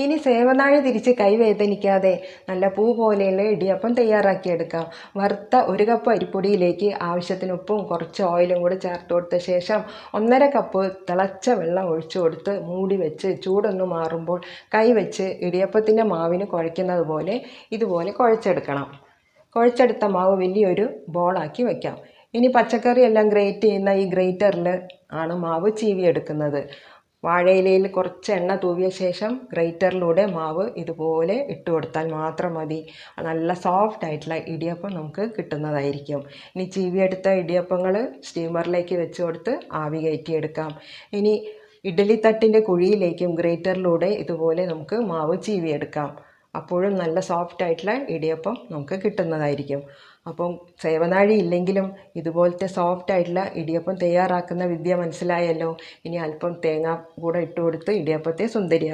ഇനി സേവനാഴി തിരിച്ച് കൈവേദനിക്കാതെ നല്ല പൂ പോലെയുള്ള ഇടിയപ്പം തയ്യാറാക്കിയെടുക്കാം. വറുത്ത 1 കപ്പ് അരിപ്പൊടിയിലേക്ക് ആവശ്യത്തിന് ഉപ്പും കുറച്ച് ഓയിലും കൂടി ചേർത്ത് കൊടുത്ത ശേഷം 1.5 കപ്പ് തിളച്ച വെള്ളം ഒഴിച്ചു കൊടുത്ത് മൂടി വെച്ച് ചൂടൊന്ന് മാറുമ്പോൾ കൈ വെച്ച് ഇടിയപ്പത്തിൻ്റെ മാവിന് കുഴയ്ക്കുന്നത് പോലെ ഇതുപോലെ കുഴച്ചെടുക്കണം. കുഴച്ചെടുത്ത മാവ് വലിയൊരു ബോളാക്കി വയ്ക്കാം. ഇനി പച്ചക്കറി എല്ലാം ഗ്രേറ്റ് ചെയ്യുന്ന ഈ ഗ്രേറ്ററിൽ ആണ് മാവ് ചീവിയെടുക്കുന്നത്. വാഴയിലയിൽ കുറച്ച് എണ്ണ തൂവിയ ശേഷം ഗ്രേറ്ററിലൂടെ മാവ് ഇതുപോലെ ഇട്ട് കൊടുത്താൽ മാത്രം മതി. നല്ല സോഫ്റ്റ് ആയിട്ടുള്ള ഇടിയപ്പം നമുക്ക് കിട്ടുന്നതായിരിക്കും. ഇനി ചീവിയെടുത്ത ഇടിയപ്പങ്ങൾ സ്റ്റീമറിലേക്ക് വെച്ച് കൊടുത്ത് ആവി കയറ്റിയെടുക്കാം. ഇനി ഇഡ്ഡലി തട്ടിൻ്റെ കുഴിയിലേക്കും ഗ്രേറ്ററിലൂടെ ഇതുപോലെ നമുക്ക് മാവ് ചീവിയെടുക്കാം. അപ്പോഴും നല്ല സോഫ്റ്റ് ആയിട്ടുള്ള ഇടിയപ്പം നമുക്ക് കിട്ടുന്നതായിരിക്കും. അപ്പം സേവനാഴി ഇല്ലെങ്കിലും ഇതുപോലത്തെ സോഫ്റ്റ് ആയിട്ടുള്ള ഇടിയപ്പം തയ്യാറാക്കുന്ന വിദ്യ മനസ്സിലായല്ലോ. ഇനി അല്പം തേങ്ങ കൂടെ ഇട്ട് കൊടുത്ത് ഇടിയപ്പത്തെ സുന്ദരിയാക്കാം.